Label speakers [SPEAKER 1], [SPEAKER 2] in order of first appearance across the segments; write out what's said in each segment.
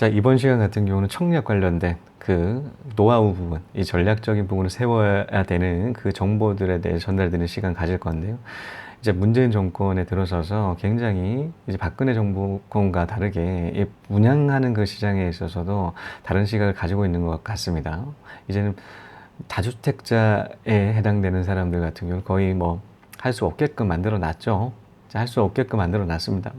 [SPEAKER 1] 자, 이번 시간 같은 경우는 청약 관련된 그 노하우 부분, 이 전략적인 부분을 세워야 되는 그 정보들에 대해 전달되는 시간 가질 건데요. 이제 문재인 정권에 들어서서 굉장히 이제 박근혜 정권과 다르게 이 분양하는 그 시장에 있어서도 다른 시각을 가지고 있는 것 같습니다. 이제는 다주택자에 해당되는 사람들 같은 경우는 거의 뭐 할 수 없게끔 만들어 놨죠. 할 수 없게끔 만들어 놨습니다.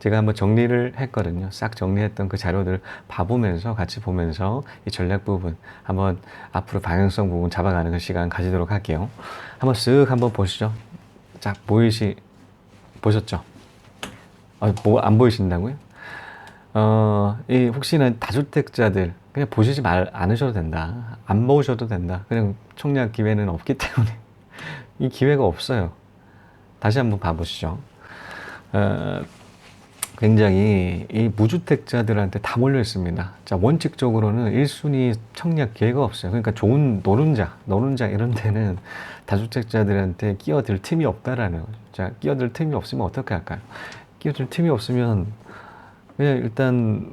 [SPEAKER 1] 제가 한번 정리를 했거든요. 싹 정리했던 그 자료들을 봐보면서 같이 보면서 이 전략 부분 한번 앞으로 방향성 부분 잡아가는 그 시간 가지도록 할게요. 한번 보시죠. 자, 보셨죠? 안 보이신다고요? 혹시나 다주택자들 그냥 보시지 않으셔도 된다. 안 보셔도 된다. 그냥 청약 기회는 없기 때문에 이 기회가 없어요. 다시 한번 봐보시죠. 굉장히 이 무주택자들한테 다 몰려 있습니다. 자, 원칙적으로는 1순위 청약 기회가 없어요. 그러니까 좋은 노른자 이런 데는 다주택자들한테 끼어들 틈이 없다라는 거죠. 자, 끼어들 틈이 없으면 어떻게 할까요? 끼어들 틈이 없으면 그냥 일단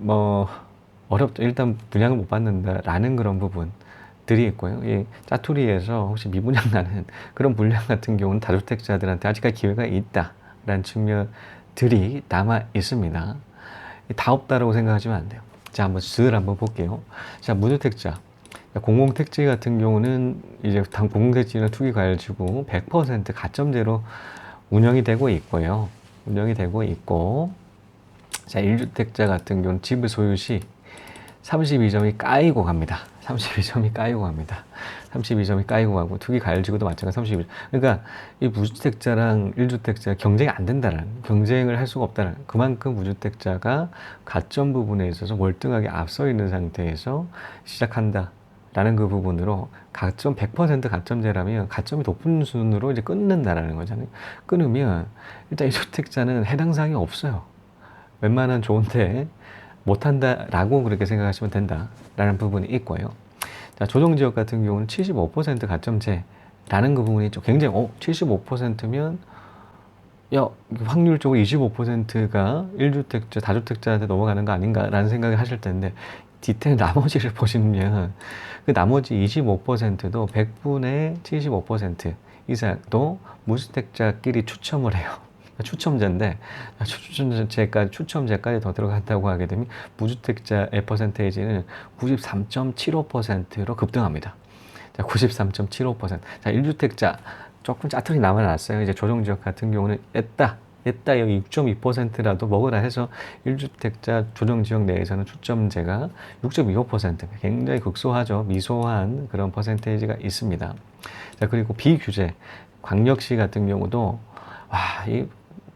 [SPEAKER 1] 일단 분양을 못 받는다라는 그런 부분들이 있고요. 이 짜투리에서 혹시 미분양 나는 그런 물량 같은 경우는 다주택자들한테 아직까지 기회가 있다라는 측면들이 남아 있습니다. 다 없다라고 생각하시면 안 돼요. 자, 한번 볼게요. 자, 무주택자. 공공택지 같은 경우는 이제 공공택지는 투기과열지구 100% 가점제로 운영이 되고 있고요. 자, 1주택자 같은 경우는 집을 소유 시 32점이 까이고 갑니다. 32점이 까이고 가고 투기 가열지구도 마찬가지 32점. 그러니까 이 무주택자랑 1주택자 경쟁이 안 된다는, 경쟁을 할 수가 없다는, 그만큼 무주택자가 가점 부분에 있어서 월등하게 앞서 있는 상태에서 시작한다. 라는 그 부분으로 가점 100% 가점제라면 가점이 높은 순으로 이제 끊는다라는 거잖아요. 끊으면 일단 1주택자는 해당 사항이 없어요. 웬만한 좋은데 못한다라고 그렇게 생각하시면 된다라는 부분이 있고요. 자, 조정지역 같은 경우는 75% 가점제라는 그 부분이 좀 굉장히 75%면 확률적으로 25%가 1주택자, 다주택자한테 넘어가는 거 아닌가라는 생각을 하실 텐데 디테일 나머지를 보시면 그 나머지 25%도 100분의 75% 이상도 무주택자끼리 추첨을 해요. 추첨제인데 추첨제까지 더 들어간다고 하게 되면 무주택자의 퍼센테이지는 93.75%로 급등합니다. 자, 93.75%. 자, 1주택자 조금 짜투리 남아났어요. 이제 조정지역 같은 경우는 여기 6.2%라도 먹으라 해서 1주택자 조정지역 내에서는 추첨제가 6.25%. 굉장히 극소하죠. 미소한 그런 퍼센테이지가 있습니다. 자, 그리고 비규제 광역시 같은 경우도 이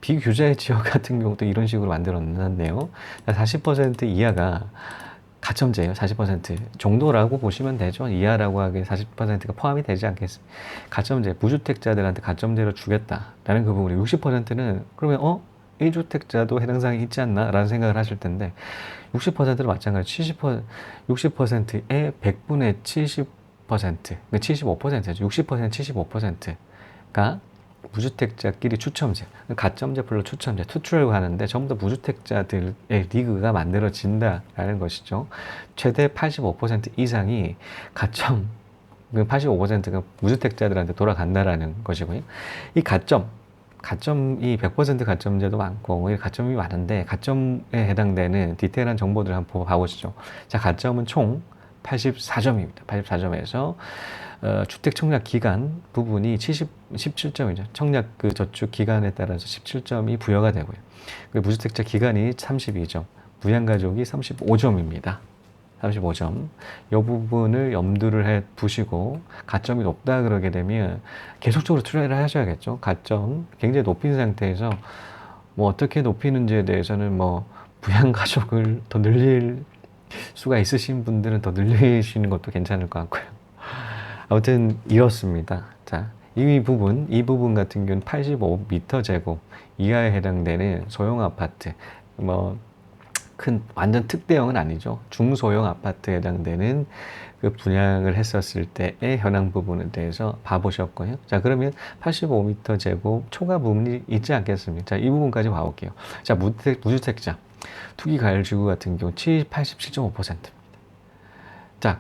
[SPEAKER 1] 비규제 지역 같은 경우도 이런 식으로 만들어놨네요. 40% 이하가 가점제예요. 40% 정도라고 보시면 되죠. 이하라고 하기에 40%가 포함이 되지 않겠습니까? 가점제, 무주택자들한테 가점제로 주겠다라는 그 부분이 60%는 그러면 1주택자도 해당 사항이 있지 않나? 라는 생각을 하실 텐데 60%도 마찬가지 60%의 100분의 70% 75%죠. 60% 75%가 무주택자끼리 추첨제, 가점제 플러스 추첨제, 투트라고 하는데 전부 다 무주택자들의 리그가 만들어진다라는 것이죠. 최대 85% 이상이 가점, 85%가 무주택자들한테 돌아간다라는 것이고요. 이 가점이 100% 가점제도 많고 가점이 많은데 가점에 해당되는 디테일한 정보들을 한번 봐보시죠. 자, 가점은 총 84점입니다. 84점에서 주택 청약 기간 부분이 17점이죠. 청약 그 저축 기간에 따라서 17점이 부여가 되고요. 무주택자 기간이 32점, 부양가족이 35점입니다. 35점. 이 부분을 염두를 해 두시고 가점이 높다 그러게 되면 계속적으로 트라이를 하셔야겠죠. 가점 굉장히 높인 상태에서 어떻게 높이는지에 대해서는 부양가족을 더 늘릴 수가 있으신 분들은 더 늘리시는 것도 괜찮을 것 같고요. 아무튼 이렇습니다. 자, 이 부분 같은 경우는 85m 제곱 이하에 해당되는 소형 아파트, 큰 완전 특대형은 아니죠. 중소형 아파트에 해당되는 그 분양을 했었을 때의 현황 부분에 대해서 봐보셨고요. 자, 그러면 85m 제곱 초과 부분이 있지 않겠습니까? 자, 이 부분까지 봐볼게요. 자, 무주택자. 투기 과열 지구 같은 경우 87.5%입니다. 자,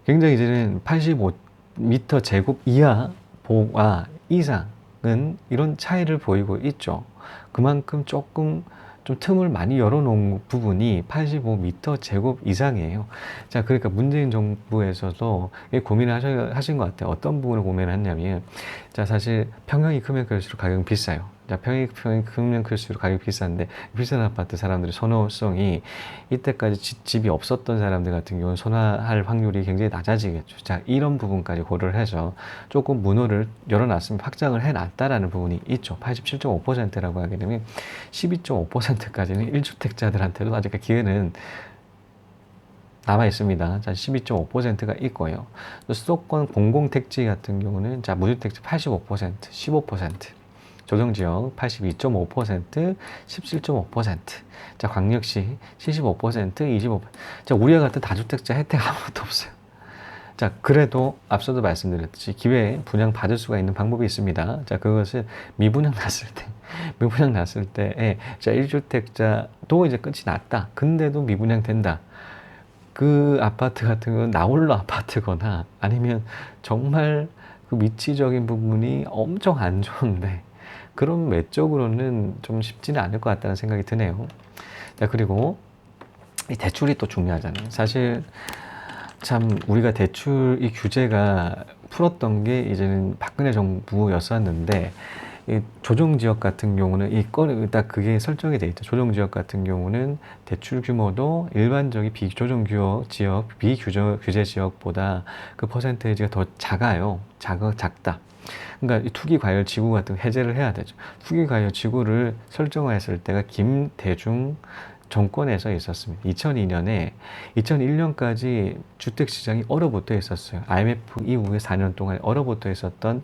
[SPEAKER 1] 굉장히 이제는 85m 제곱 이하 보가 이상은 이런 차이를 보이고 있죠. 그만큼 조금 좀 틈을 많이 열어놓은 부분이 85m 제곱 이상이에요. 자, 그러니까 문재인 정부에서도 고민을 하신 것 같아요. 어떤 부분을 고민을 했냐면, 자, 사실 평형이 크면 클수록 가격은 비싸요. 자, 평형이 크면 클수록 가격이 비싼데, 비싼 아파트 사람들의 선호성이 이때까지 집이 없었던 사람들 같은 경우는 선호할 확률이 굉장히 낮아지겠죠. 자, 이런 부분까지 고려를 해서 조금 문호를 열어놨으면 확장을 해놨다라는 부분이 있죠. 87.5%라고 하게 되면 12.5%까지는 1주택자들한테도 아직 기회는 남아 있습니다. 자, 12.5%가 있고요. 수도권 공공택지 같은 경우는 자, 무주택지 85%, 15%, 조정지역 82.5%, 17.5%, 자, 광역시 75%, 25%. 자, 우리와 같은 다주택자 혜택 아무것도 없어요. 자, 그래도 앞서도 말씀드렸듯이 기회에 분양 받을 수가 있는 방법이 있습니다. 자, 그것은 미분양 났을 때에 자, 1주택자도 이제 끝이 났다. 근데도 미분양 된다. 그 아파트 같은 건 나홀로 아파트거나 아니면 정말 그 위치적인 부분이 엄청 안 좋은데 그런 외적으로는 좀 쉽지는 않을 것 같다는 생각이 드네요. 자, 그리고 이 대출이 또 중요하잖아요. 사실 참 우리가 대출 이 규제가 풀었던 게 이제는 박근혜 정부였었는데 이 조정지역 같은 경우는 딱 그게 설정이 돼 있죠. 조정지역 같은 경우는 대출 규모도 일반적인 비규제 지역보다 그 퍼센테이지가 더 작아요. 작다. 그러니까 이 투기 과열 지구 같은 거 해제를 해야 되죠. 투기 과열 지구를 설정했을 때가 김대중 정권에서 있었습니다. 2001년까지 주택시장이 얼어붙어 있었어요. IMF 이후에 4년 동안 얼어붙어 있었던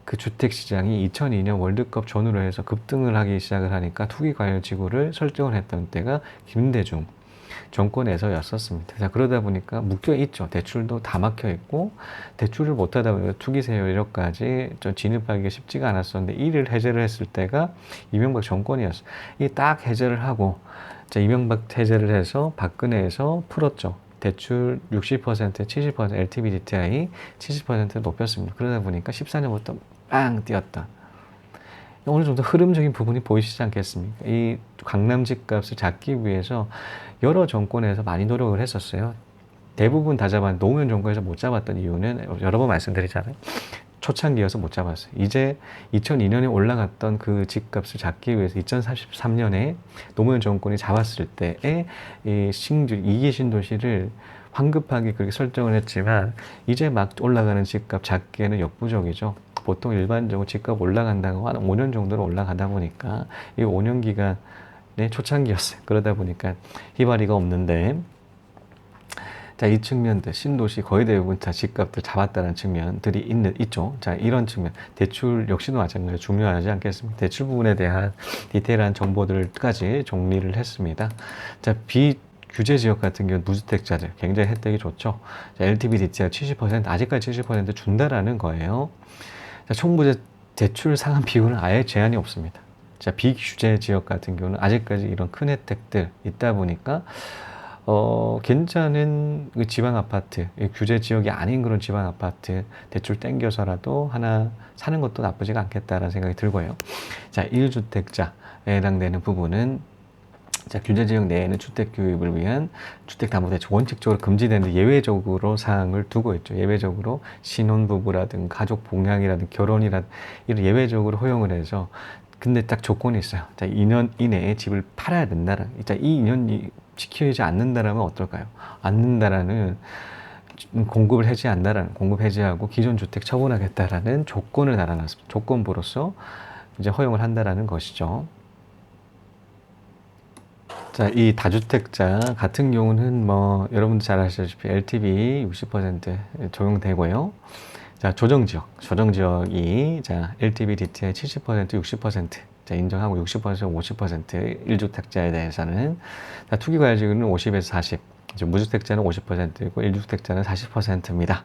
[SPEAKER 1] 그 주택시장이 2002년 월드컵 전후로 해서 급등을 하기 시작을 하니까 투기 과열 지구를 설정을 했던 때가 김대중 정권에서였었습니다. 자, 그러다 보니까 묶여 있죠. 대출도 다 막혀 있고 대출을 못하다 보니까 투기 세율까지 좀 진입하기가 쉽지가 않았었는데 이를 해제를 했을 때가 이명박 정권이었어요. 이 딱 해제를 하고 자, 이명박 해제를 해서 박근혜에서 풀었죠. 대출 60%, 70%, LTV DTI 70% 높였습니다. 그러다 보니까 14년부터 빵 뛰었다. 어느 정도 흐름적인 부분이 보이시지 않겠습니까? 이 강남 집값을 잡기 위해서 여러 정권에서 많이 노력을 했었어요. 대부분 다 잡았는데 노무현 정권에서 못 잡았던 이유는 여러 번 말씀드리잖아요. 초창기여서 못 잡았어요. 이제 2002년에 올라갔던 그 집값을 잡기 위해서 2043년에 노무현 정권이 잡았을 때에 이 신규 2기 신도시를 황급하게 그렇게 설정을 했지만 이제 막 올라가는 집값 잡기에는 역부족이죠. 보통 일반적으로 집값 올라간다고 한 5년 정도로 올라가다 보니까 이 5년 기간의 초창기였어요. 그러다 보니까 희발이가 없는데 자, 이 측면들, 신도시 거의 대부분 다 집값들 잡았다는 측면들이 있죠. 자, 이런 측면. 대출 역시도 마찬가지로 중요하지 않겠습니까? 대출 부분에 대한 디테일한 정보들까지 정리를 했습니다. 자, 비규제 지역 같은 경우는 무주택자들 굉장히 혜택이 좋죠. 자, LTV DTI 70%, 아직까지 70% 준다라는 거예요. 자, 총부채 대출 상환 비율은 아예 제한이 없습니다. 자, 비규제 지역 같은 경우는 아직까지 이런 큰 혜택들 있다 보니까 괜찮은 그 지방 아파트, 규제 지역이 아닌 그런 지방 아파트 대출 땡겨서라도 하나 사는 것도 나쁘지가 않겠다라는 생각이 들고요. 자, 1주택자에 해당되는 부분은 자, 규제 지역 내에는 주택 구입을 위한 주택담보대출 원칙적으로 금지되는데 예외적으로 사항을 두고 있죠. 예외적으로 신혼부부라든 가족 봉양이라든 결혼이라든 이런 예외적으로 허용을 해서 근데 딱 조건이 있어요. 자, 2년 이내에 집을 팔아야 된다는. 자, 이 2년이 지키지 않는다라면 어떨까요? 않는다라는 공급 해지하고 기존 주택 처분하겠다라는 조건을 달아놨습니다. 조건부로서 이제 허용을 한다라는 것이죠. 자, 이 다주택자 같은 경우는 뭐 여러분도 잘 아시다시피 LTV 60% 적용되고요. 자, 조정지역이 자, LTV DTI 70%, 60% 자, 인정하고 60%, 50% 1주택자에 대해서는 자, 투기과열지구는 50에서 40, 무주택자는 50%이고 1주택자는 40%입니다.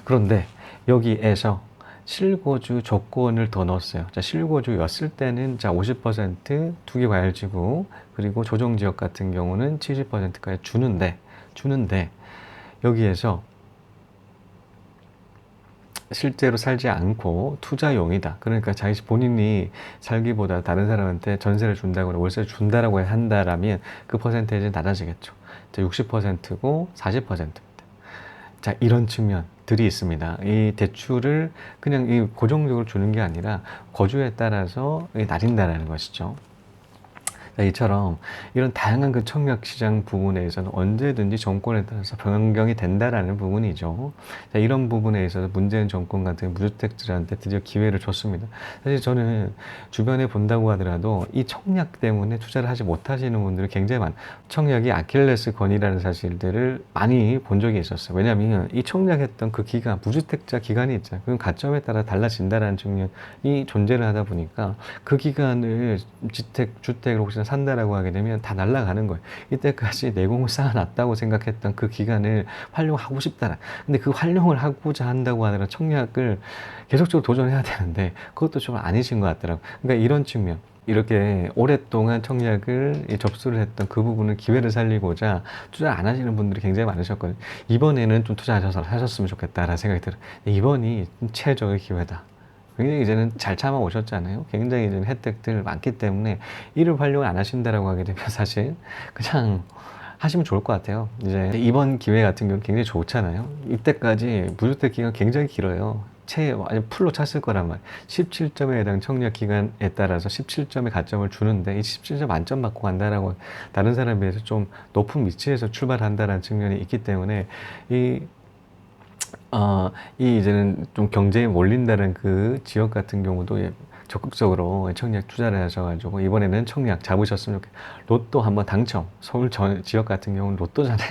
[SPEAKER 1] 그런데 여기에서 실거주 조건을 더 넣었어요. 자, 실거주였을 때는 자, 50% 투기 과열지구 그리고 조정지역 같은 경우는 70%까지 주는데 여기에서 실제로 살지 않고 투자용이다. 그러니까 자기 본인이 살기보다 다른 사람한테 전세를 준다거나 월세를 준다라고 한다라면 그 퍼센테이지는 낮아지겠죠. 자, 60%고 40%입니다. 자, 이런 측면들이 있습니다. 이 대출을 그냥 이 고정적으로 주는 게 아니라 거주에 따라서 낮인다라는 것이죠. 자, 이처럼 이런 다양한 그 청약 시장 부분에서는 언제든지 정권에 따라서 변경이 된다라는 부분이죠. 자, 이런 부분에 있어서 문재인 정권 같은 무주택자들한테 드디어 기회를 줬습니다. 사실 저는 주변에 본다고 하더라도 이 청약 때문에 투자를 하지 못하시는 분들이 굉장히 청약이 아킬레스건이라는 사실들을 많이 본 적이 있었어요. 왜냐하면 이 청약했던 그 기간, 무주택자 기간이 있잖아요. 그건 가점에 따라 달라진다라는 측면이 존재를 하다 보니까 그 기간을 주택을 혹시나 산다라고 하게 되면 다 날아가는 거예요. 이때까지 내공을 쌓아놨다고 생각했던 그 기간을 활용하고 싶다. 근데 그 활용을 하고자 한다고 하더라도 청약을 계속적으로 도전해야 되는데 그것도 좀 아니신 것 같더라고요. 그러니까 이런 측면. 이렇게 오랫동안 청약을 접수를 했던 그 부분을 기회를 살리고자 투자 안 하시는 분들이 굉장히 많으셨거든요. 이번에는 좀 하셨으면 좋겠다라는 생각이 들어요. 이번이 최적의 기회다. 굉장히 이제는 잘 참아오셨잖아요. 굉장히 이제 혜택들 많기 때문에 이를 활용을 안 하신다라고 하게 되면 사실 그냥 하시면 좋을 것 같아요. 이제 이번 기회 같은 경우는 굉장히 좋잖아요. 이때까지 무주택 기간 굉장히 길어요. 완전 풀로 찼을 거란 말이에요. 17점에 해당 청약 기간에 따라서 17점의 가점을 주는데 이 17점 만점 받고 간다라고 다른 사람에 비해서 좀 높은 위치에서 출발한다라는 측면이 있기 때문에 이 이제는 좀 경제에 몰린다는 그 지역 같은 경우도 적극적으로 청약 투자를 하셔가지고 이번에는 청약 잡으셨으면 좋겠어요. 로또 한번 당첨. 서울 지역 같은 경우는 로또잖아요.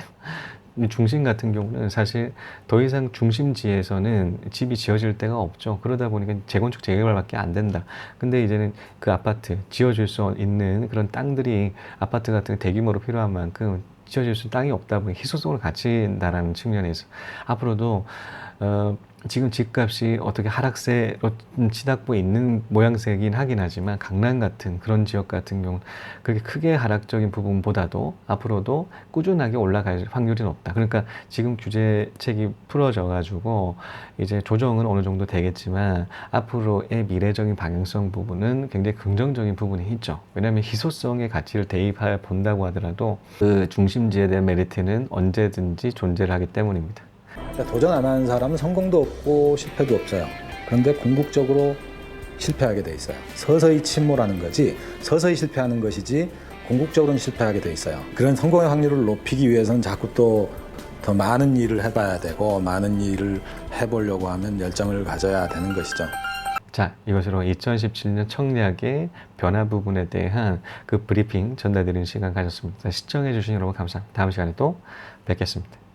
[SPEAKER 1] 중심 같은 경우는 사실 더 이상 중심지에서는 집이 지어질 데가 없죠. 그러다 보니까 재건축 재개발밖에 안 된다. 근데 이제는 그 아파트 지어줄 수 있는 그런 땅들이 아파트 같은 대규모로 필요한 만큼 지어질 수 있는 땅이 없다 보니 희소성을 갖춘다라는 측면에서 앞으로도 지금 집값이 어떻게 하락세로 치닫고 있는 모양새이긴 하긴 하지만 강남 같은 그런 지역 같은 경우는 그렇게 크게 하락적인 부분보다도 앞으로도 꾸준하게 올라갈 확률이 높다. 그러니까 지금 규제책이 풀어져 가지고 이제 조정은 어느 정도 되겠지만 앞으로의 미래적인 방향성 부분은 굉장히 긍정적인 부분이 있죠. 왜냐하면 희소성의 가치를 대입해 본다고 하더라도 그 중심지에 대한 메리트는 언제든지 존재를 하기 때문입니다.
[SPEAKER 2] 도전 안 하는 사람은 성공도 없고 실패도 없어요. 그런데 궁극적으로 실패하게 돼 있어요. 서서히 침몰하는 거지 서서히 실패하는 것이지 궁극적으로는 실패하게 돼 있어요. 그런 성공의 확률을 높이기 위해서는 자꾸 또 더 많은 일을 해봐야 되고 많은 일을 해보려고 하면 열정을 가져야 되는 것이죠.
[SPEAKER 1] 자, 이것으로 2017년 청약의 변화 부분에 대한 그 브리핑 전달드리는 시간 가졌습니다. 시청해 주신 여러분 감사합니다. 다음 시간에 또 뵙겠습니다.